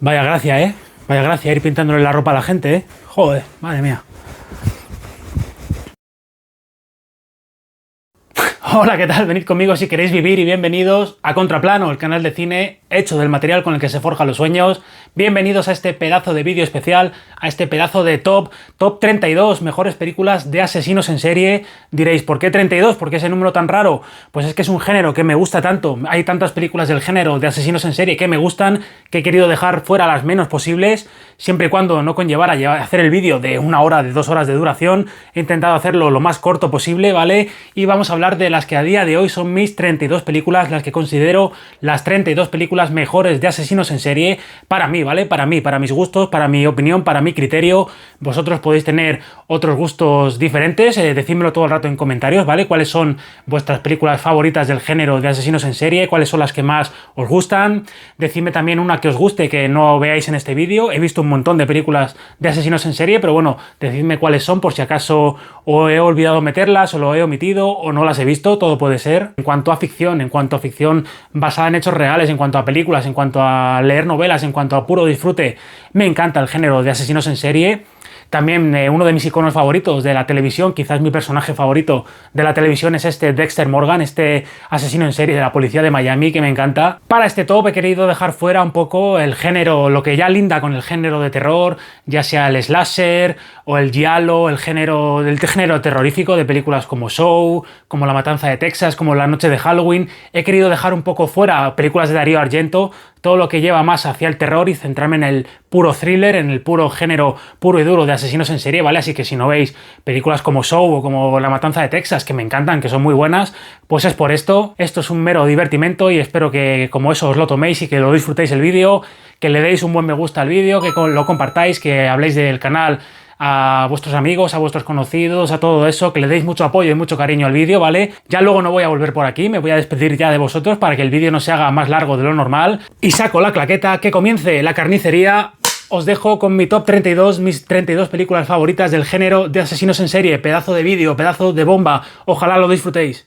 Vaya gracia, ¿eh? Vaya gracia ir pintándole la ropa a la gente, ¿eh? Joder, madre mía. Hola, ¿qué tal? Venid conmigo si queréis vivir y bienvenidos a Contraplano, el canal de cine hecho del material con el que se forjan los sueños. Bienvenidos a este pedazo de vídeo especial, a este pedazo de top 32 mejores películas de asesinos en serie. Diréis, ¿por qué 32? ¿Por qué ese número tan raro? Pues es que es un género que me gusta tanto. Hay tantas películas del género de asesinos en serie que me gustan, que he querido dejar fuera las menos posibles, siempre y cuando no conllevara a hacer el vídeo de 1 hora, de 2 horas de duración. He intentado hacerlo lo más corto posible, ¿vale? Y vamos a hablar de las que a día de hoy son mis 32 películas, las que considero las 32 películas mejores de asesinos en serie para mí, ¿vale? Para mí, para mis gustos, para mi opinión, para mi criterio. Vosotros podéis tener otros gustos diferentes, decídmelo todo el rato en comentarios, ¿vale? ¿Cuáles son vuestras películas favoritas del género de asesinos en serie? ¿Cuáles son las que más os gustan? Decidme también una que os guste que no veáis en este vídeo. He visto un montón de películas de asesinos en serie, pero bueno, decidme cuáles son por si acaso o he olvidado meterlas o lo he omitido o no las he visto. Todo puede ser. En cuanto a ficción basada en hechos reales, en cuanto a películas, en cuanto a leer novelas, en cuanto a puro disfrute, me encanta el género de asesinos en serie. También uno de mis iconos favoritos de la televisión, quizás mi personaje favorito de la televisión es este Dexter Morgan, este asesino en serie de la policía de Miami, que me encanta. Para este top he querido dejar fuera un poco el género, lo que ya linda con el género de terror, ya sea el slasher o el giallo, el género terrorífico de películas como Saw, como La Matanza de Texas, como La Noche de Halloween. He querido dejar un poco fuera películas de Darío Argento, todo lo que lleva más hacia el terror y centrarme en el puro thriller, en el puro género puro y duro de asesinos en serie, ¿vale? Así que si no veis películas como Saw o como La Matanza de Texas, que me encantan, que son muy buenas, pues es por esto. Esto es un mero divertimento y espero que como eso os lo toméis y que lo disfrutéis el vídeo, que le deis un buen me gusta al vídeo, que lo compartáis, que habléis del canal a vuestros amigos, a vuestros conocidos, a todo eso, que le deis mucho apoyo y mucho cariño al vídeo, ¿vale? Ya luego no voy a volver por aquí, me voy a despedir ya de vosotros para que el vídeo no se haga más largo de lo normal. Y saco la claqueta, que comience la carnicería. Os dejo con mi top 32, mis 32 películas favoritas del género de asesinos en serie. Pedazo de vídeo, pedazo de bomba. Ojalá lo disfrutéis.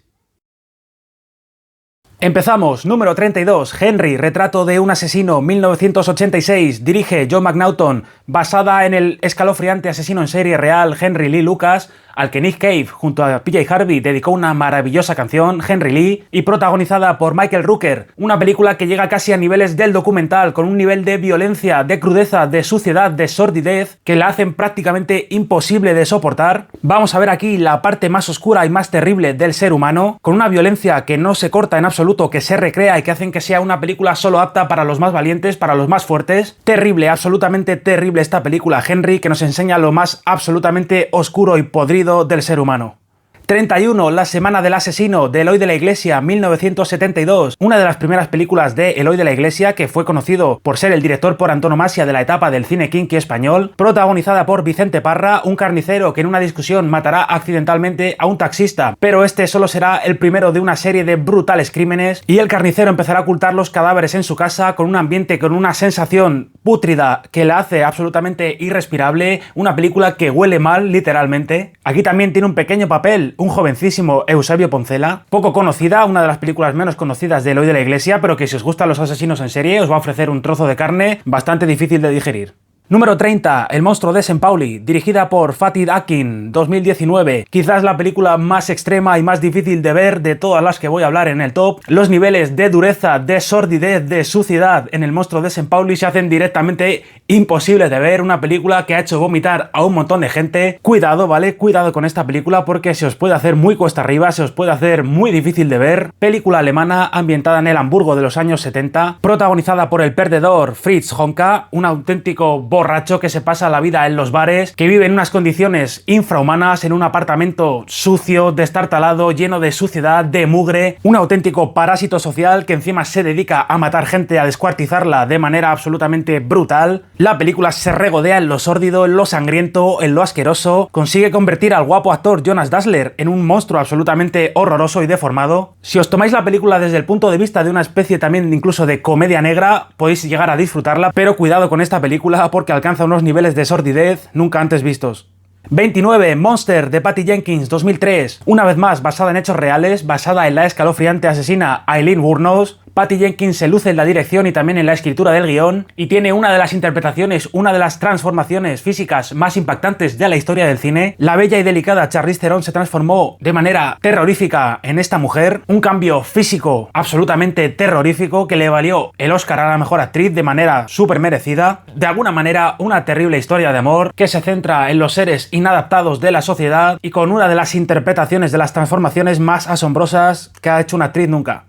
Empezamos. Número 32. Henry, retrato de un asesino, 1986. Dirige John McNaughton. Basada en el escalofriante asesino en serie real Henry Lee Lucas, al que Nick Cave, junto a PJ Harvey, dedicó una maravillosa canción, Henry Lee, y protagonizada por Michael Rooker. Una película que llega casi a niveles del documental, con un nivel de violencia, de crudeza, de suciedad, de sordidez, que la hacen prácticamente imposible de soportar. Vamos a ver aquí la parte más oscura y más terrible del ser humano, con una violencia que no se corta en absoluto, que se recrea y que hacen que sea una película solo apta para los más valientes, para los más fuertes. Terrible, absolutamente terrible esta película, Henry, que nos enseña lo más absolutamente oscuro y podrido del ser humano. 31. La semana del asesino, de Eloy de la Iglesia, 1972. Una de las primeras películas de Eloy de la Iglesia, que fue conocido por ser el director por antonomasia de la etapa del cine kinky español, protagonizada por Vicente Parra, un carnicero que en una discusión matará accidentalmente a un taxista, pero este solo será el primero de una serie de brutales crímenes, y el carnicero empezará a ocultar los cadáveres en su casa con un ambiente, con una sensación pútrida que la hace absolutamente irrespirable. Una película que huele mal, literalmente. Aquí también tiene un pequeño papel un jovencísimo Eusebio Poncela, poco conocida, una de las películas menos conocidas de Eloy de la Iglesia, pero que si os gustan los asesinos en serie os va a ofrecer un trozo de carne bastante difícil de digerir. Número 30. El monstruo de St. Pauli, dirigida por Fatih Akin, 2019. Quizás la película más extrema y más difícil de ver de todas las que voy a hablar en el top. Los niveles de dureza, de sordidez, de suciedad en el monstruo de St. Pauli se hacen directamente imposibles de ver. Una película que ha hecho vomitar a un montón de gente. Cuidado, ¿vale? Cuidado con esta película porque se os puede hacer muy cuesta arriba, se os puede hacer muy difícil de ver. Película alemana ambientada en el Hamburgo de los años 70, protagonizada por el perdedor Fritz Honka, un auténtico borracho que se pasa la vida en los bares, que vive en unas condiciones infrahumanas, en un apartamento sucio, destartalado, lleno de suciedad, de mugre, un auténtico parásito social que encima se dedica a matar gente, a descuartizarla de manera absolutamente brutal. La película se regodea en lo sórdido, en lo sangriento, en lo asqueroso, consigue convertir al guapo actor Jonas Dassler en un monstruo absolutamente horroroso y deformado. Si os tomáis la película desde el punto de vista de una especie también incluso de comedia negra, podéis llegar a disfrutarla, pero cuidado con esta película porque alcanza unos niveles de sordidez nunca antes vistos. 29. Monster, de Patty Jenkins, 2003. Una vez más, basada en hechos reales, basada en la escalofriante asesina Aileen Wuornos, Patty Jenkins se luce en la dirección y también en la escritura del guión, y tiene una de las interpretaciones, una de las transformaciones físicas más impactantes de la historia del cine. La bella y delicada Charlize Theron se transformó de manera terrorífica en esta mujer, un cambio físico absolutamente terrorífico que le valió el Oscar a la mejor actriz de manera súper merecida. De alguna manera, una terrible historia de amor que se centra en los seres inadaptados de la sociedad y con una de las interpretaciones de las transformaciones más asombrosas que ha hecho una actriz nunca.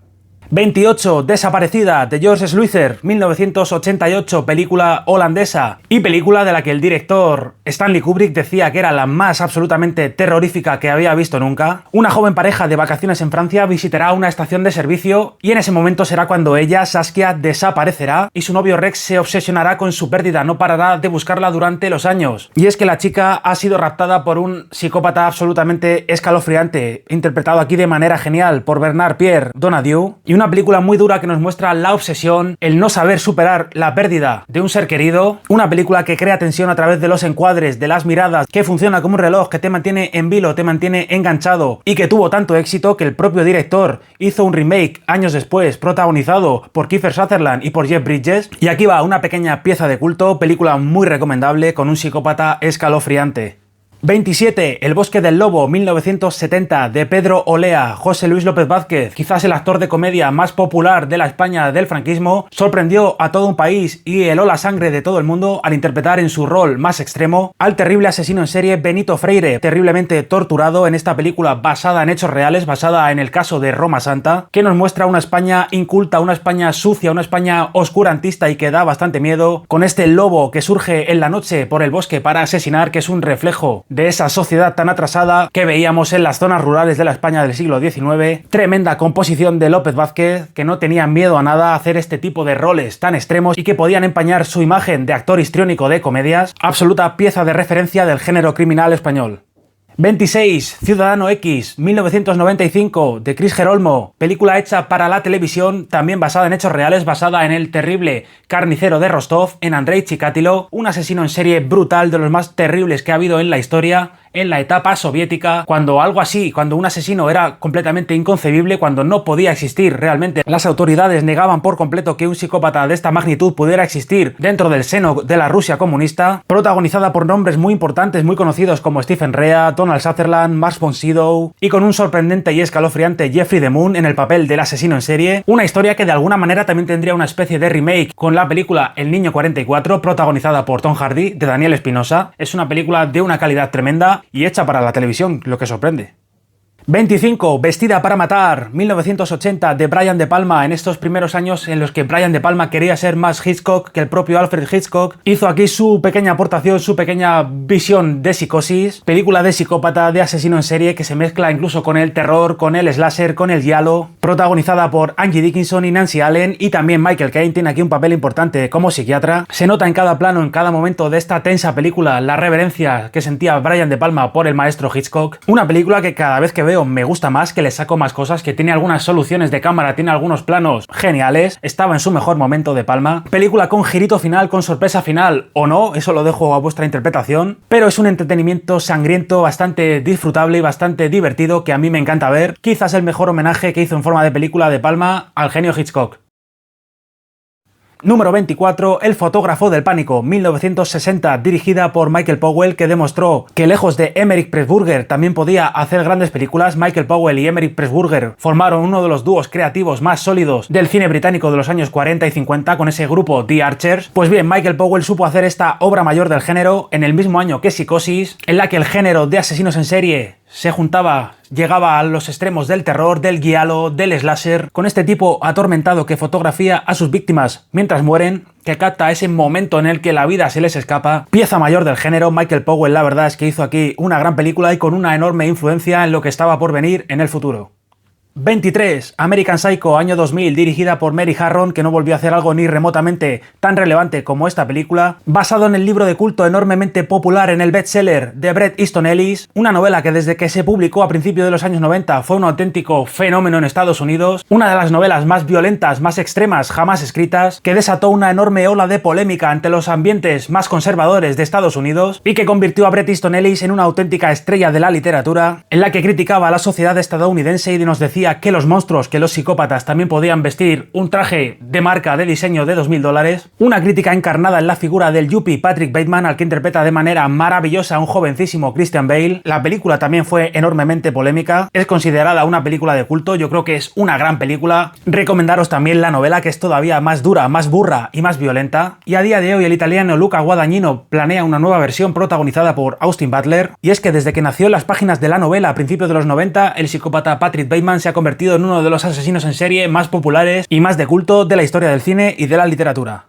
28. Desaparecida, de George Sluizer, 1988, película holandesa y película de la que el director Stanley Kubrick decía que era la más absolutamente terrorífica que había visto nunca. Una joven pareja de vacaciones en Francia visitará una estación de servicio y en ese momento será cuando ella, Saskia, desaparecerá y su novio Rex se obsesionará con su pérdida, no parará de buscarla durante los años. Y es que la chica ha sido raptada por un psicópata absolutamente escalofriante, interpretado aquí de manera genial por Bernard Pierre Donadieu, y una película muy dura que nos muestra la obsesión, el no saber superar la pérdida de un ser querido, una película que crea tensión a través de los encuadres, de las miradas, que funciona como un reloj, que te mantiene en vilo, te mantiene enganchado y que tuvo tanto éxito que el propio director hizo un remake años después, protagonizado por Kiefer Sutherland y por Jeff Bridges. Y aquí va una pequeña pieza de culto, película muy recomendable con un psicópata escalofriante. 27. El bosque del lobo, 1970, de Pedro Olea. José Luis López Vázquez, quizás el actor de comedia más popular de la España del franquismo, sorprendió a todo un país y heló la sangre de todo el mundo al interpretar en su rol más extremo al terrible asesino en serie Benito Freire, terriblemente torturado en esta película basada en hechos reales, basada en el caso de Roma Santa, que nos muestra una España inculta, una España sucia, una España oscurantista y que da bastante miedo, con este lobo que surge en la noche por el bosque para asesinar, que es un reflejo de esa sociedad tan atrasada que veíamos en las zonas rurales de la España del siglo XIX. Tremenda composición de López Vázquez, que no tenía miedo a nada a hacer este tipo de roles tan extremos y que podían empañar su imagen de actor histriónico de comedias. Absoluta pieza de referencia del género criminal español. 26. Ciudadano X, 1995, de Chris Gerolmo, película hecha para la televisión, también basada en hechos reales, basada en el terrible carnicero de Rostov, en Andrei Chikatilo, un asesino en serie brutal, de los más terribles que ha habido en la historia, en la etapa soviética, cuando algo así, cuando un asesino era completamente inconcebible, cuando no podía existir realmente. Las autoridades negaban por completo que un psicópata de esta magnitud pudiera existir dentro del seno de la Rusia comunista, protagonizada por nombres muy importantes, muy conocidos como Stephen Rea, Donald Sutherland, Max von Sydow, y con un sorprendente y escalofriante Jeffrey DeMunn en el papel del asesino en serie. Una historia que de alguna manera también tendría una especie de remake con la película El Niño 44, protagonizada por Tom Hardy, de Daniel Espinosa. Es una película de una calidad tremenda y hecha para la televisión, lo que sorprende. 25. Vestida para matar, 1980, de Brian De Palma. En estos primeros años en los que Brian De Palma quería ser más Hitchcock que el propio Alfred Hitchcock, hizo aquí su pequeña aportación, su pequeña visión de Psicosis, película de psicópata, de asesino en serie que se mezcla incluso con el terror, con el slasher, con el giallo, protagonizada por Angie Dickinson y Nancy Allen, y también Michael Caine tiene aquí un papel importante como psiquiatra. Se nota en cada plano, en cada momento de esta tensa película, la reverencia que sentía Brian De Palma por el maestro Hitchcock. Una película que cada vez que veo me gusta más, que le saco más cosas, que tiene algunas soluciones de cámara, tiene algunos planos geniales. Estaba en su mejor momento De Palma. Película con girito final, con sorpresa final o no, eso lo dejo a vuestra interpretación, pero es un entretenimiento sangriento, bastante disfrutable y bastante divertido que a mí me encanta ver. Quizás el mejor homenaje que hizo en forma de película De Palma al genio Hitchcock. Número 24. El fotógrafo del pánico, 1960, dirigida por Michael Powell, que demostró que lejos de Emmerich Pressburger también podía hacer grandes películas. Michael Powell y Emmerich Pressburger formaron uno de los dúos creativos más sólidos del cine británico de los años 40 y 50 con ese grupo The Archers. Pues bien, Michael Powell supo hacer esta obra mayor del género en el mismo año que Psicosis, en la que el género de asesinos en serie se juntaba, llegaba a los extremos del terror, del giallo, del slasher, con este tipo atormentado que fotografía a sus víctimas mientras mueren, que capta ese momento en el que la vida se les escapa. Pieza mayor del género. Michael Powell, la verdad es que hizo aquí una gran película y con una enorme influencia en lo que estaba por venir en el futuro. 23. American Psycho, año 2000, dirigida por Mary Harron, que no volvió a hacer algo ni remotamente tan relevante como esta película, basado en el libro de culto enormemente popular en el bestseller de Bret Easton Ellis, una novela que desde que se publicó a principios de los años 90 fue un auténtico fenómeno en Estados Unidos, una de las novelas más violentas, más extremas jamás escritas, que desató una enorme ola de polémica ante los ambientes más conservadores de Estados Unidos y que convirtió a Bret Easton Ellis en una auténtica estrella de la literatura, en la que criticaba a la sociedad estadounidense y nos decía decía que los monstruos, que los psicópatas también podían vestir un traje de marca de diseño de $2000, una crítica encarnada en la figura del yuppie Patrick Bateman, al que interpreta de manera maravillosa a un jovencísimo Christian Bale. La película también fue enormemente polémica, es considerada una película de culto, yo creo que es una gran película. Recomendaros también la novela, que es todavía más dura, más burra y más violenta. Y a día de hoy el italiano Luca Guadagnino planea una nueva versión protagonizada por Austin Butler, y es que desde que nació en las páginas de la novela a principios de los 90, el psicópata Patrick Bateman se ha convertido en uno de los asesinos en serie más populares y más de culto de la historia del cine y de la literatura.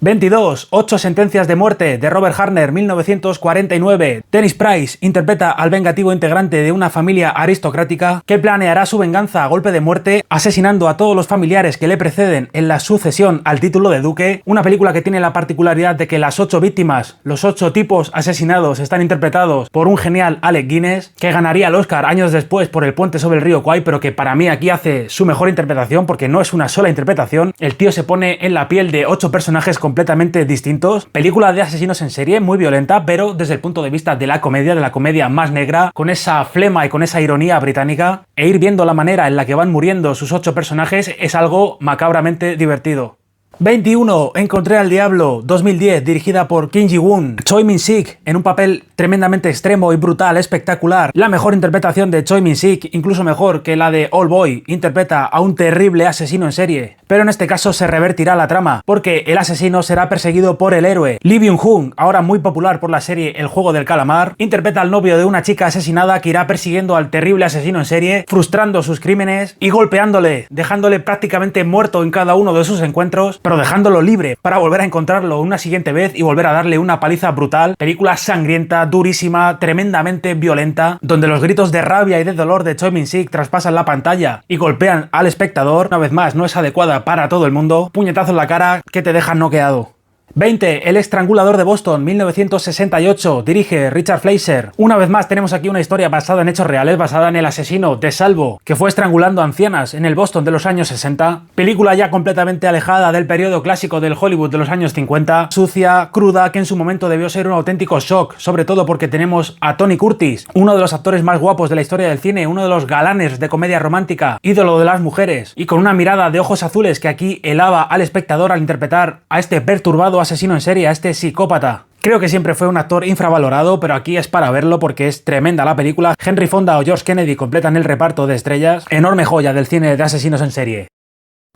22. 8 sentencias de muerte, de Robert Harner, 1949. Dennis Price interpreta al vengativo integrante de una familia aristocrática que planeará su venganza a golpe de muerte, asesinando a todos los familiares que le preceden en la sucesión al título de duque. Una película que tiene la particularidad de que las 8 víctimas, los 8 tipos asesinados, están interpretados por un genial Alec Guinness, que ganaría el Oscar años después por El puente sobre el río Kwai, pero que para mí aquí hace su mejor interpretación, porque no es una sola interpretación. El tío se pone en la piel de 8 personajes completamente distintos. Película de asesinos en serie, muy violenta, pero desde el punto de vista de la comedia más negra, con esa flema y con esa ironía británica, e ir viendo la manera en la que van muriendo sus 8 personajes es algo macabramente divertido. 21. Encontré al diablo, 2010, dirigida por Kim Ji-woon. Choi Min-sik, en un papel tremendamente extremo y brutal, espectacular. La mejor interpretación de Choi Min-sik, incluso mejor que la de Old Boy, interpreta a un terrible asesino en serie. Pero en este caso se revertirá la trama, porque el asesino será perseguido por el héroe. Lee Byung-hun, ahora muy popular por la serie El juego del calamar, interpreta al novio de una chica asesinada que irá persiguiendo al terrible asesino en serie, frustrando sus crímenes y golpeándole, dejándole prácticamente muerto en cada uno de sus encuentros, pero dejándolo libre para volver a encontrarlo una siguiente vez y volver a darle una paliza brutal. Película sangrienta, durísima, tremendamente violenta, donde los gritos de rabia y de dolor de Choi Min-sik traspasan la pantalla y golpean al espectador. Una vez más, no es adecuada para todo el mundo. Puñetazo en la cara que te dejan noqueado. 20. El estrangulador de Boston, 1968, dirige Richard Fleischer. Una vez más tenemos aquí una historia basada en hechos reales, basada en el asesino de Salvo, que fue estrangulando ancianas en el Boston de los años 60. Película ya completamente alejada del periodo clásico del Hollywood de los años 50, sucia, cruda, que en su momento debió ser un auténtico shock, sobre todo porque tenemos a Tony Curtis, uno de los actores más guapos de la historia del cine, uno de los galanes de comedia romántica, ídolo de las mujeres, y con una mirada de ojos azules que aquí helaba al espectador al interpretar a este perturbado asesino en serie, a este psicópata. Creo que siempre fue un actor infravalorado, pero aquí es para verlo porque es tremenda la película. Henry Fonda o George Kennedy completan el reparto de estrellas. Enorme joya del cine de asesinos en serie.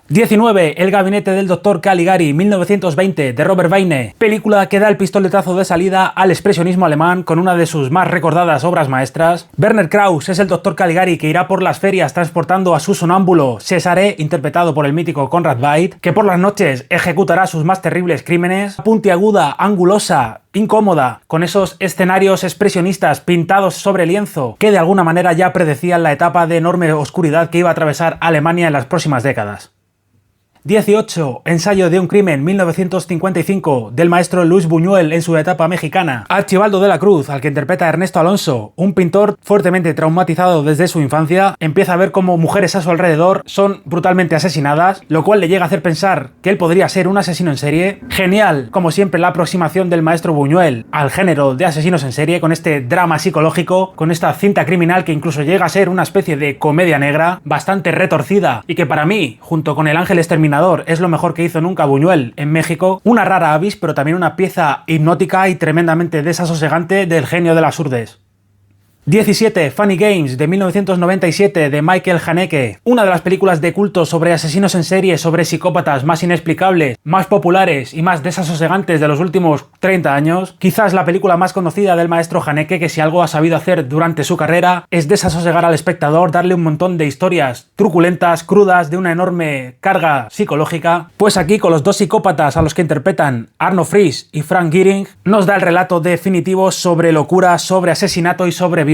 19. El gabinete del Dr. Caligari, 1920, de Robert Wiene. Película que da el pistoletazo de salida al expresionismo alemán con una de sus más recordadas obras maestras. Werner Krauss es el Dr. Caligari que irá por las ferias transportando a su sonámbulo Cesare, interpretado por el mítico Conrad Veidt, que por las noches ejecutará sus más terribles crímenes. Puntiaguda, angulosa, incómoda, con esos escenarios expresionistas pintados sobre lienzo que de alguna manera ya predecían la etapa de enorme oscuridad que iba a atravesar Alemania en las próximas décadas. 18. Ensayo de un crimen, 1955, del maestro Luis Buñuel en su etapa mexicana. Archibaldo de la Cruz, al que interpreta Ernesto Alonso, un pintor fuertemente traumatizado desde su infancia, empieza a ver cómo mujeres a su alrededor son brutalmente asesinadas, lo cual le llega a hacer pensar que él podría ser un asesino en serie. Genial, como siempre, la aproximación del maestro Buñuel al género de asesinos en serie, con este drama psicológico, con esta cinta criminal que incluso llega a ser una especie de comedia negra, bastante retorcida, y que para mí, junto con El Ángel Exterminador, es lo mejor que hizo nunca Buñuel en México. Una rara avis, pero también una pieza hipnótica y tremendamente desasosegante del genio de las urdes. 17. Funny Games, de 1997, de Michael Haneke. Una de las películas de culto sobre asesinos en serie, sobre psicópatas más inexplicables, más populares y más desasosegantes de los últimos 30 años. Quizás la película más conocida del maestro Haneke, que si algo ha sabido hacer durante su carrera es desasosegar al espectador, darle un montón de historias truculentas, crudas, de una enorme carga psicológica. Pues aquí, con los dos psicópatas a los que interpretan Arno Fries y Frank Gehring, nos da el relato definitivo sobre locura, sobre asesinato y sobre violencia.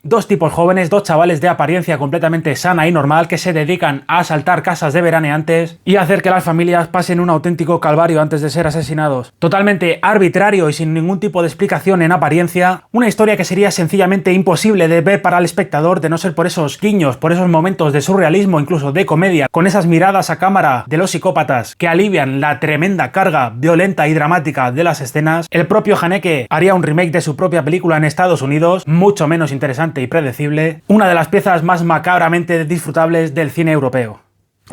Dos tipos jóvenes, dos chavales de apariencia completamente sana y normal que se dedican a asaltar casas de veraneantes y a hacer que las familias pasen un auténtico calvario antes de ser asesinados. Totalmente arbitrario y sin ningún tipo de explicación en apariencia. Una historia que sería sencillamente imposible de ver para el espectador de no ser por esos guiños, por esos momentos de surrealismo, incluso de comedia, con esas miradas a cámara de los psicópatas que alivian la tremenda carga violenta y dramática de las escenas. El propio Haneke haría un remake de su propia película en Estados Unidos, mucho menos interesante y predecible, una de las piezas más macabramente disfrutables del cine europeo.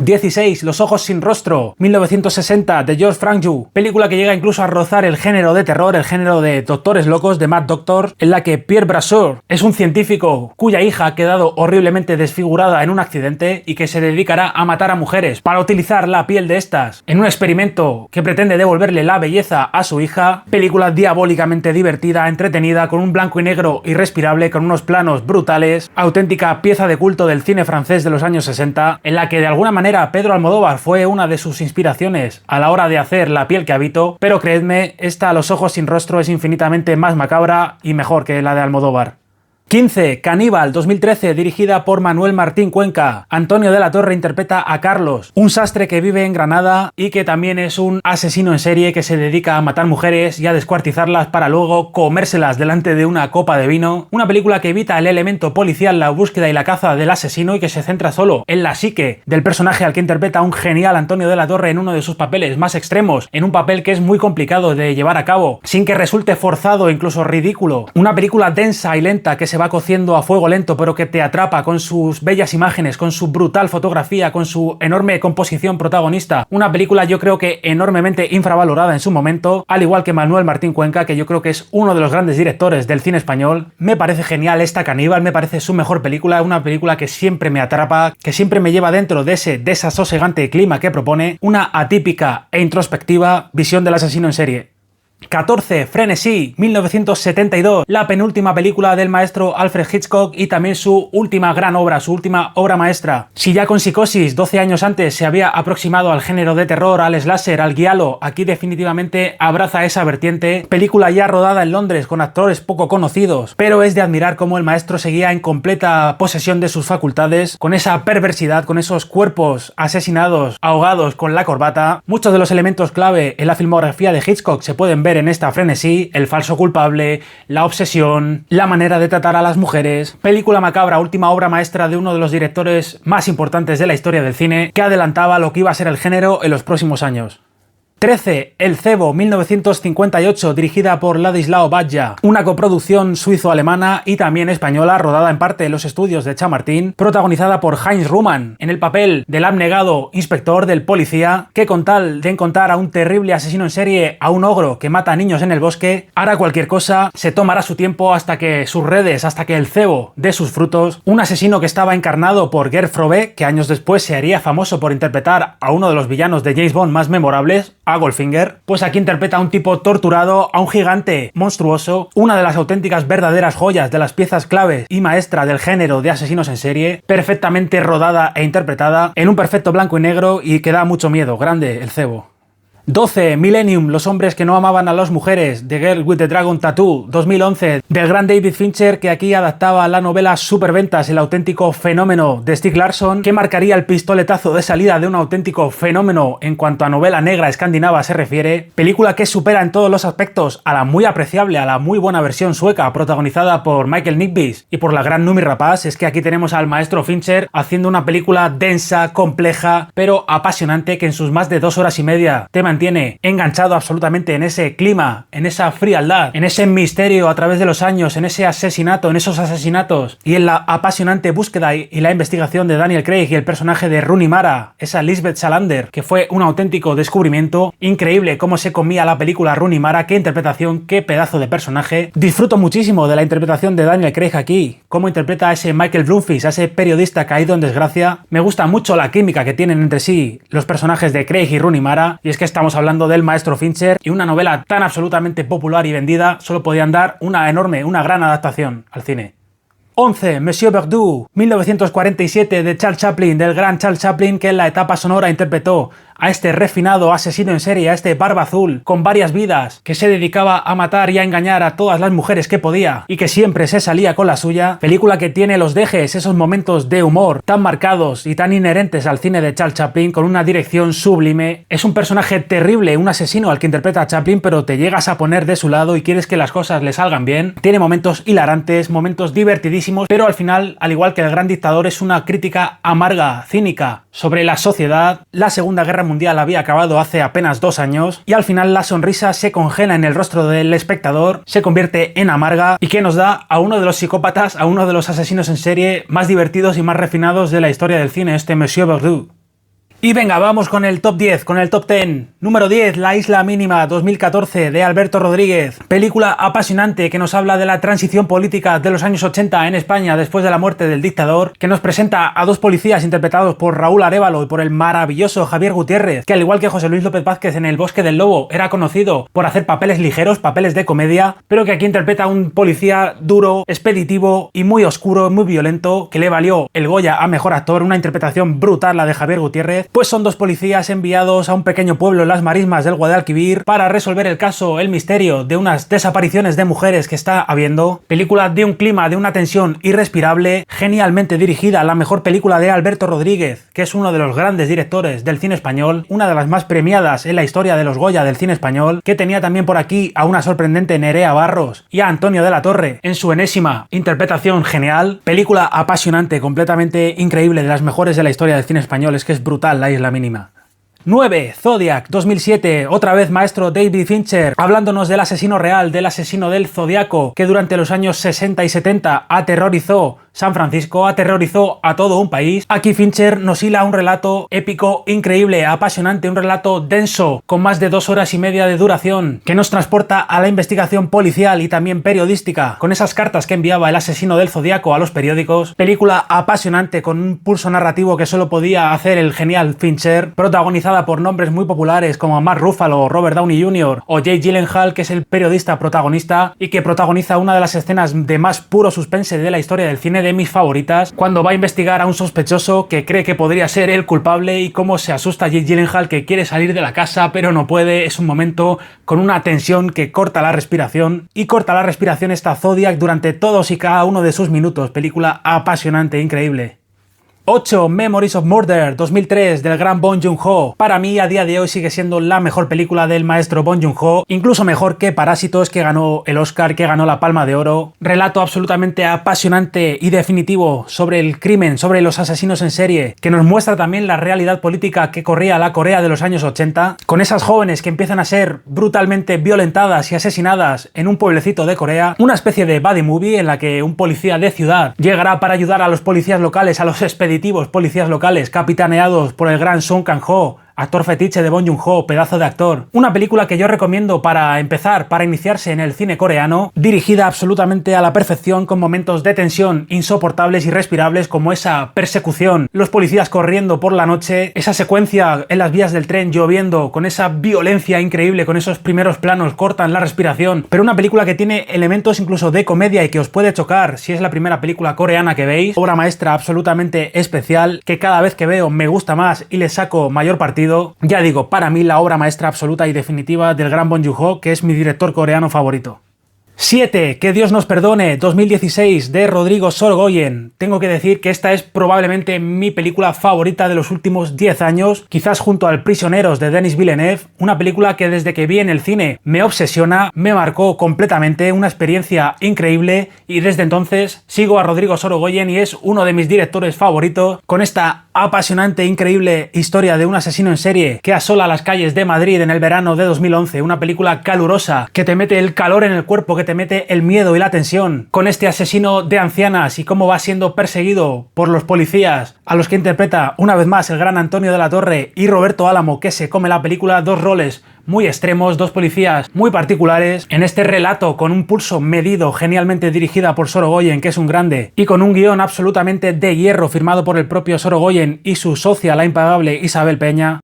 16. Los ojos sin rostro, 1960, de George Franju, película que llega incluso a rozar el género de terror, el género de doctores locos, de Mad Doctor, en la que Pierre Brasseur es un científico cuya hija ha quedado horriblemente desfigurada en un accidente y que se dedicará a matar a mujeres para utilizar la piel de estas en un experimento que pretende devolverle la belleza a su hija. Película diabólicamente divertida, entretenida, con un blanco y negro irrespirable, con unos planos brutales, auténtica pieza de culto del cine francés de los años 60, en la que de alguna manera Pedro Almodóvar fue una de sus inspiraciones a la hora de hacer La piel que habito, pero creedme, esta Los ojos sin rostro es infinitamente más macabra y mejor que la de Almodóvar. 15. Caníbal, 2013, dirigida por Manuel Martín Cuenca. Antonio de la Torre interpreta a Carlos, un sastre que vive en Granada y que también es un asesino en serie que se dedica a matar mujeres y a descuartizarlas para luego comérselas delante de una copa de vino. Una película que evita el elemento policial, la búsqueda y la caza del asesino y que se centra solo en la psique del personaje al que interpreta un genial Antonio de la Torre en uno de sus papeles más extremos, en un papel que es muy complicado de llevar a cabo, sin que resulte forzado o incluso ridículo. Una película densa y lenta que se va cociendo a fuego lento, pero que te atrapa con sus bellas imágenes, con su brutal fotografía, con su enorme composición protagonista. Una película yo creo que enormemente infravalorada en su momento, al igual que Manuel Martín Cuenca, que yo creo que es uno de los grandes directores del cine español. Me parece genial esta Caníbal, me parece su mejor película, una película que siempre me atrapa, que siempre me lleva dentro de ese desasosegante clima que propone, una atípica e introspectiva visión del asesino en serie. 14. Frenesí, 1972, la penúltima película del maestro Alfred Hitchcock y también su última gran obra, su última obra maestra. Si ya con Psicosis, 12 años antes, se había aproximado al género de terror, al slasher, al giallo, aquí definitivamente abraza esa vertiente. Película ya rodada en Londres con actores poco conocidos, pero es de admirar cómo el maestro seguía en completa posesión de sus facultades, con esa perversidad, con esos cuerpos asesinados, ahogados con la corbata. Muchos de los elementos clave en la filmografía de Hitchcock se pueden ver en esta Frenesí: el falso culpable, la obsesión, la manera de tratar a las mujeres. Película macabra, última obra maestra de uno de los directores más importantes de la historia del cine, que adelantaba lo que iba a ser el género en los próximos años. 13. El Cebo, 1958, dirigida por Ladislao Batlla, una coproducción suizo-alemana y también española, rodada en parte en los estudios de Chamartín, protagonizada por Heinz Rühmann, en el papel del abnegado inspector, del policía, que con tal de encontrar a un terrible asesino en serie, a un ogro que mata a niños en el bosque, hará cualquier cosa, se tomará su tiempo hasta que sus redes, hasta que el cebo dé sus frutos. Un asesino que estaba encarnado por Gerd Frobé, que años después se haría famoso por interpretar a uno de los villanos de James Bond más memorables, a Goldfinger, pues aquí interpreta a un tipo torturado, a un gigante monstruoso, una de las auténticas verdaderas joyas de las piezas claves y maestra del género de asesinos en serie, perfectamente rodada e interpretada, en un perfecto blanco y negro y que da mucho miedo. Grande el Cebo. 12. Millennium, los hombres que no amaban a las mujeres, The Girl with the Dragon Tattoo, 2011, del gran David Fincher, que aquí adaptaba la novela Superventas, el auténtico fenómeno de Stieg Larsson, que marcaría el pistoletazo de salida de un auténtico fenómeno en cuanto a novela negra escandinava se refiere. Película que supera en todos los aspectos a la muy apreciable, a la muy buena versión sueca, protagonizada por Michael Nyqvist y por la gran Noomi Rapace. Es que aquí tenemos al maestro Fincher haciendo una película densa, compleja, pero apasionante, que en sus más de 2 horas y media te mantiene enganchado absolutamente en ese clima, en esa frialdad, en ese misterio a través de los años, en ese asesinato, en esos asesinatos y en la apasionante búsqueda y la investigación de Daniel Craig y el personaje de Rooney Mara, esa Lisbeth Salander, que fue un auténtico descubrimiento. Increíble cómo se comía la película Rooney Mara, qué interpretación, qué pedazo de personaje. Disfruto muchísimo de la interpretación de Daniel Craig aquí, cómo interpreta a ese Michael Blomfield, a ese periodista caído en desgracia. Me gusta mucho la química que tienen entre sí los personajes de Craig y Rooney Mara, y es que estamos hablando del maestro Fincher, y una novela tan absolutamente popular y vendida solo podían dar una enorme, una gran adaptación al cine. 11. Monsieur Verdoux, 1947, de Charles Chaplin, del gran Charles Chaplin, que en la etapa sonora interpretó a este refinado asesino en serie, a este barba azul con varias vidas, que se dedicaba a matar y a engañar a todas las mujeres que podía y que siempre se salía con la suya. Película que tiene los dejes, esos momentos de humor tan marcados y tan inherentes al cine de Charles Chaplin, con una dirección sublime. Es un personaje terrible, un asesino al que interpreta a Chaplin, pero te llegas a poner de su lado y quieres que las cosas le salgan bien. Tiene momentos hilarantes, momentos divertidísimos, pero al final, al igual que El gran dictador, es una crítica amarga, cínica, sobre la sociedad, la Segunda Guerra Mundial había acabado hace apenas 2 años y al final la sonrisa se congela en el rostro del espectador, se convierte en amarga y que nos da a uno de los psicópatas, a uno de los asesinos en serie más divertidos y más refinados de la historia del cine, este Monsieur Verdoux. Y venga, vamos con el top 10, con el top 10. Número 10, La Isla Mínima, 2014, de Alberto Rodríguez. Película apasionante que nos habla de la transición política de los años 80 en España después de la muerte del dictador, que nos presenta a dos policías interpretados por Raúl Arévalo y por el maravilloso Javier Gutiérrez, que al igual que José Luis López Vázquez en El Bosque del Lobo, era conocido por hacer papeles ligeros, papeles de comedia, pero que aquí interpreta a un policía duro, expeditivo y muy oscuro, muy violento, que le valió el Goya a Mejor Actor, una interpretación brutal la de Javier Gutiérrez. Pues son dos policías enviados a un pequeño pueblo en las marismas del Guadalquivir para resolver el caso, el misterio de unas desapariciones de mujeres que está habiendo. Película de un clima, de una tensión irrespirable, genialmente dirigida, la mejor película de Alberto Rodríguez, que es uno de los grandes directores del cine español, una de las más premiadas en la historia de los Goya del cine español, que tenía también por aquí a una sorprendente Nerea Barros y a Antonio de la Torre en su enésima interpretación genial. Película apasionante, completamente increíble, de las mejores de la historia del cine español, es que es brutal La Isla Mínima. 9. Zodiac, 2007, otra vez maestro David Fincher, hablándonos del asesino real, del asesino del Zodiaco, que durante los años 60 y 70 aterrorizó San Francisco, aterrorizó a todo un país. Aquí Fincher nos hila un relato épico, increíble, apasionante, un relato denso, con más de 2 horas y media de duración, que nos transporta a la investigación policial y también periodística, con esas cartas que enviaba el asesino del Zodiaco a los periódicos. Película apasionante, con un pulso narrativo que solo podía hacer el genial Fincher, protagonizada por nombres muy populares como Mark Ruffalo, Robert Downey Jr. o Jake Gyllenhaal, que es el periodista protagonista y que protagoniza una de las escenas de más puro suspense de la historia del cine, de mis favoritas, cuando va a investigar a un sospechoso que cree que podría ser el culpable y cómo se asusta Jake Gyllenhaal, que quiere salir de la casa pero no puede. Es un momento con una tensión que corta la respiración, y corta la respiración esta Zodiac durante todos y cada uno de sus minutos. Película apasionante, increíble. 8. Memories of Murder, 2003, del gran Bong Joon-ho. Para mí, a día de hoy, sigue siendo la mejor película del maestro Bong Joon-ho, incluso mejor que Parásitos, que ganó el Oscar, que ganó la Palma de Oro. Relato absolutamente apasionante y definitivo sobre el crimen, sobre los asesinos en serie, que nos muestra también la realidad política que corría la Corea de los años 80, con esas jóvenes que empiezan a ser brutalmente violentadas y asesinadas en un pueblecito de Corea. Una especie de buddy movie en la que un policía de ciudad llegará para ayudar a los policías locales, a los expeditivos policías locales, capitaneados por el gran Song Kang-ho, actor fetiche de Bong Joon-ho, pedazo de actor. Una película que yo recomiendo para empezar, para iniciarse en el cine coreano, dirigida absolutamente a la perfección, con momentos de tensión insoportables y respirables, como esa persecución, los policías corriendo por la noche, esa secuencia en las vías del tren lloviendo, con esa violencia increíble, con esos primeros planos cortan la respiración, pero una película que tiene elementos incluso de comedia y que os puede chocar si es la primera película coreana que veis. Obra maestra absolutamente especial, que cada vez que veo me gusta más y le saco mayor partido. Ya digo, para mí la obra maestra absoluta y definitiva del gran Bong Joon-ho, que es mi director coreano favorito. 7. Que Dios nos perdone, 2016, de Rodrigo Sorogoyen. Tengo que decir que esta es probablemente mi película favorita de los últimos 10 años, quizás junto al Prisioneros de Denis Villeneuve, una película que desde que vi en el cine me obsesiona, me marcó completamente, una experiencia increíble, y desde entonces sigo a Rodrigo Sorogoyen y es uno de mis directores favoritos, con esta apasionante, increíble historia de un asesino en serie que asola las calles de Madrid en el verano de 2011, una película calurosa que te mete el calor en el cuerpo, que te mete el miedo y la tensión, con este asesino de ancianas y cómo va siendo perseguido por los policías, a los que interpreta una vez más el gran Antonio de la Torre y Roberto Álamo, que se come la película. Dos roles muy extremos, dos policías muy particulares, en este relato con un pulso medido, genialmente dirigida por Sorogoyen, que es un grande, y con un guión absolutamente de hierro firmado por el propio Sorogoyen y su socia, la impagable Isabel Peña.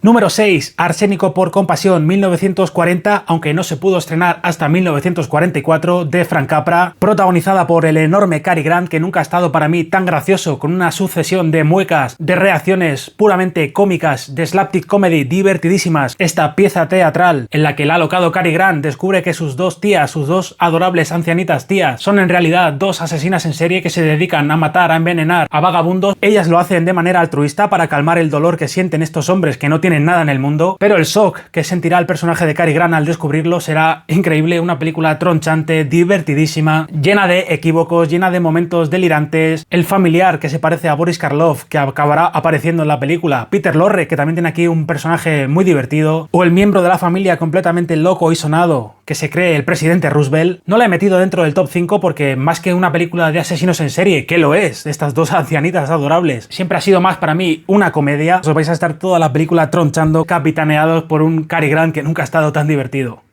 Número 6. Arsénico por compasión, 1940, aunque no se pudo estrenar hasta 1944, de Frank Capra, protagonizada por el enorme Cary Grant, que nunca ha estado para mí tan gracioso, con una sucesión de muecas, de reacciones puramente cómicas, de slapstick comedy divertidísimas. Esta pieza teatral en la que el alocado Cary Grant descubre que sus dos tías, sus dos adorables ancianitas tías, son en realidad dos asesinas en serie que se dedican a matar, a envenenar a vagabundos. Ellas lo hacen de manera altruista para calmar el dolor que sienten estos hombres que no tienen tienen nada en el mundo, pero el shock que sentirá el personaje de Cary Grant al descubrirlo será increíble. Una película tronchante, divertidísima, llena de equívocos, llena de momentos delirantes. El familiar que se parece a Boris Karloff, que acabará apareciendo en la película, Peter Lorre, que también tiene aquí un personaje muy divertido, o el miembro de la familia completamente loco y sonado que se cree el presidente Roosevelt. No la he metido dentro del top 5 porque más que una película de asesinos en serie, que lo es, estas dos ancianitas adorables, siempre ha sido más para mí una comedia. Os vais a estar toda la película tronchando, capitaneados por un Cary Grant que nunca ha estado tan divertido.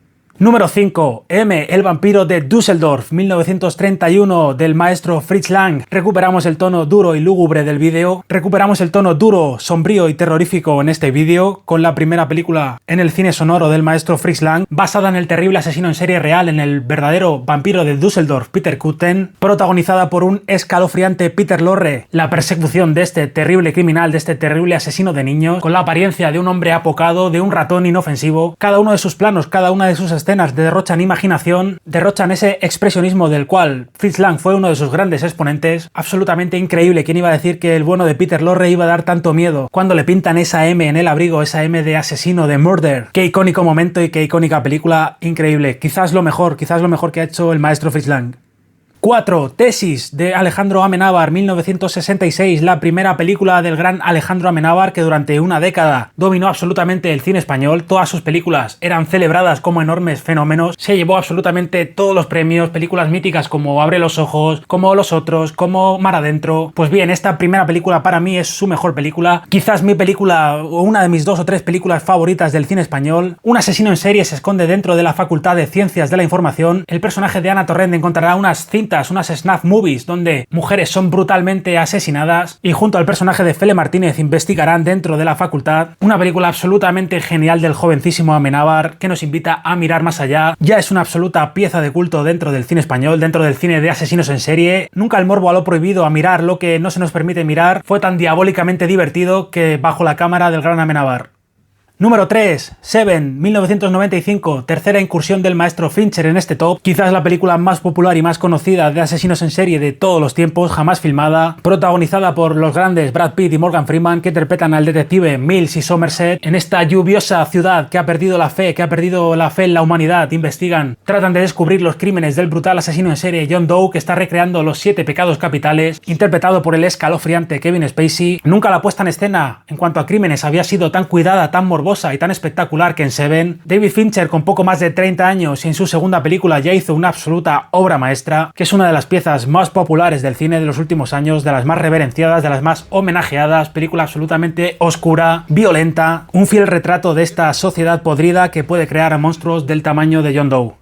Número 5. M, el vampiro de Düsseldorf, 1931, del maestro Fritz Lang. Recuperamos el tono duro y lúgubre del vídeo, recuperamos el tono duro, sombrío y terrorífico en este vídeo, con la primera película en el cine sonoro del maestro Fritz Lang, basada en el terrible asesino en serie real, en el verdadero vampiro de Düsseldorf, Peter Kürten, protagonizada por un escalofriante Peter Lorre. La persecución de este terrible criminal, de este terrible asesino de niños, con la apariencia de un hombre apocado, de un ratón inofensivo. Cada uno de sus planos, cada una de sus escenas derrochan imaginación, derrochan ese expresionismo del cual Fritz Lang fue uno de sus grandes exponentes. Absolutamente increíble. ¿Quién iba a decir que el bueno de Peter Lorre iba a dar tanto miedo cuando le pintan esa M en el abrigo, esa M de asesino, de murder? Qué icónico momento y qué icónica película. Increíble. Quizás lo mejor que ha hecho el maestro Fritz Lang. 4. Tesis, de Alejandro Amenábar, 1966, la primera película del gran Alejandro Amenábar, que durante una década dominó absolutamente el cine español. Todas sus películas eran celebradas como enormes fenómenos, se llevó absolutamente todos los premios, películas míticas como Abre los ojos, como Los otros, como Mar adentro. Pues bien, esta primera película para mí es su mejor película, quizás mi película o una de mis 2 o 3 películas favoritas del cine español. Un asesino en serie se esconde dentro de la Facultad de Ciencias de la Información. El personaje de Ana Torrent encontrará unas unas snuff movies donde mujeres son brutalmente asesinadas y junto al personaje de Fele Martínez investigarán dentro de la facultad. Una película absolutamente genial del jovencísimo Amenábar que nos invita a mirar más allá. Ya es una absoluta pieza de culto dentro del cine español, dentro del cine de asesinos en serie. Nunca el morbo a lo prohibido, a mirar lo que no se nos permite mirar, fue tan diabólicamente divertido que bajo la cámara del gran Amenábar. Número 3. Seven, 1995, tercera incursión del maestro Fincher en este top, quizás la película más popular y más conocida de asesinos en serie de todos los tiempos, jamás filmada, protagonizada por los grandes Brad Pitt y Morgan Freeman, que interpretan al detective Mills y Somerset en esta lluviosa ciudad que ha perdido la fe en la humanidad. Investigan, tratan de descubrir los crímenes del brutal asesino en serie John Doe, que está recreando los 7 pecados capitales, interpretado por el escalofriante Kevin Spacey. Nunca la puesta en escena en cuanto a crímenes había sido tan cuidada, tan morbosa y tan espectacular que en Seven. David Fincher, con poco más de 30 años y en su segunda película, ya hizo una absoluta obra maestra, que es una de las piezas más populares del cine de los últimos años, de las más reverenciadas, de las más homenajeadas. Película absolutamente oscura, violenta, un fiel retrato de esta sociedad podrida que puede crear a monstruos del tamaño de John Doe.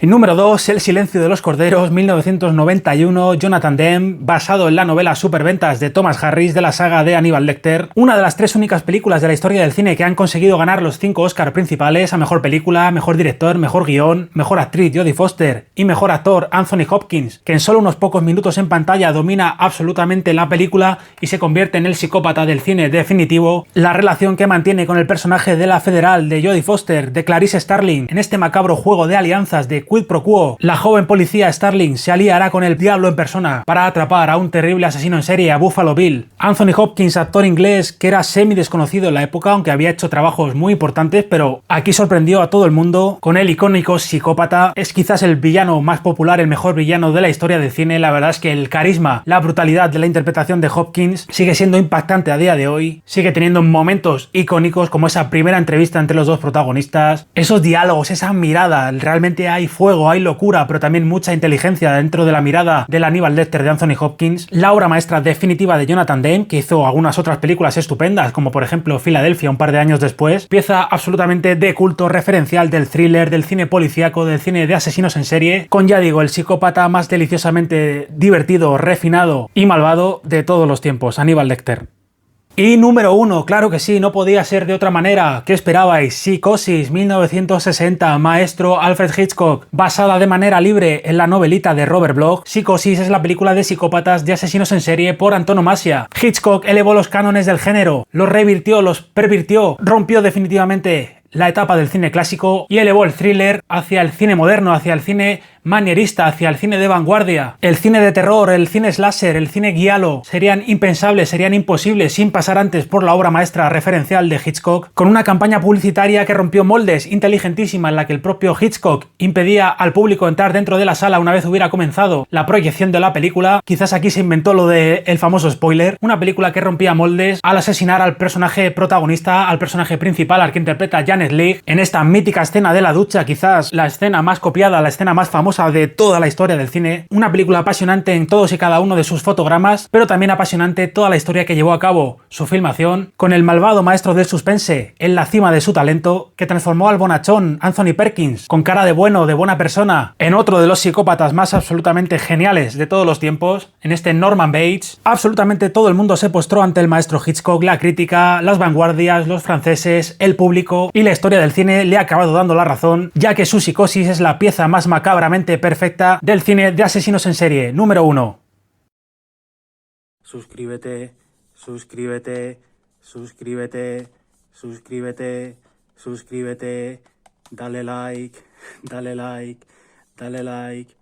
En número 2, El silencio de los corderos, 1991, Jonathan Demme, basado en la novela Superventas de Thomas Harris de la saga de Hannibal Lecter, una de las 3 únicas películas de la historia del cine que han conseguido ganar los 5 Oscar principales a mejor película, mejor director, mejor guión, mejor actriz Jodie Foster y mejor actor Anthony Hopkins, que en solo unos pocos minutos en pantalla domina absolutamente la película y se convierte en el psicópata del cine definitivo. La relación que mantiene con el personaje de la federal de Jodie Foster, de Clarice Starling, en este macabro juego de alianzas de quid pro quo. La joven policía Starling se aliará con el diablo en persona para atrapar a un terrible asesino en serie, a Buffalo Bill. Anthony Hopkins, actor inglés que era semi desconocido en la época, aunque había hecho trabajos muy importantes, pero aquí sorprendió a todo el mundo con el icónico psicópata. Es quizás el villano más popular, el mejor villano de la historia del cine. La verdad es que el carisma, la brutalidad de la interpretación de Hopkins sigue siendo impactante a día de hoy, sigue teniendo momentos icónicos como esa primera entrevista entre los dos protagonistas, esos diálogos, esa mirada. Realmente hay fuego, hay locura, pero también mucha inteligencia dentro de la mirada del Hannibal Lecter de Anthony Hopkins. La obra maestra definitiva de Jonathan Demme, que hizo algunas otras películas estupendas, como por ejemplo Filadelfia un par de años después. Pieza absolutamente de culto, referencial del thriller, del cine policíaco, del cine de asesinos en serie, con, ya digo, el psicópata más deliciosamente divertido, refinado y malvado de todos los tiempos, Hannibal Lecter. Y número 1, claro que sí, no podía ser de otra manera. ¿Qué esperabais? Psicosis, 1960, maestro Alfred Hitchcock, basada de manera libre en la novelita de Robert Bloch. Psicosis es la película de psicópatas, de asesinos en serie por antonomasia. Hitchcock elevó los cánones del género, los revirtió, los pervirtió, rompió definitivamente la etapa del cine clásico y elevó el thriller hacia el cine moderno, hacia el cine manierista hacia el cine de vanguardia. El cine de terror, el cine slasher, el cine giallo serían impensables, serían imposibles sin pasar antes por la obra maestra referencial de Hitchcock, con una campaña publicitaria que rompió moldes, inteligentísima, en la que el propio Hitchcock impedía al público entrar dentro de la sala una vez hubiera comenzado la proyección de la película. Quizás aquí se inventó lo del famoso spoiler, una película que rompía moldes al asesinar al personaje protagonista, al personaje principal, al que interpreta Janet Leigh, en esta mítica escena de la ducha, quizás la escena más copiada, la escena más famosa de toda la historia del cine. Una película apasionante en todos y cada uno de sus fotogramas, pero también apasionante toda la historia que llevó a cabo, su filmación, con el malvado maestro del suspense en la cima de su talento, que transformó al bonachón Anthony Perkins, con cara de bueno, de buena persona, en otro de los psicópatas más absolutamente geniales de todos los tiempos, en este Norman Bates. Absolutamente todo el mundo se postró ante el maestro Hitchcock, la crítica, las vanguardias, los franceses, el público, y la historia del cine le ha acabado dando la razón, ya que su Psicosis es la pieza más macabramente perfecta del cine de asesinos en serie. Número 1. Suscríbete, suscríbete, suscríbete, suscríbete, suscríbete, dale like, dale like, dale like.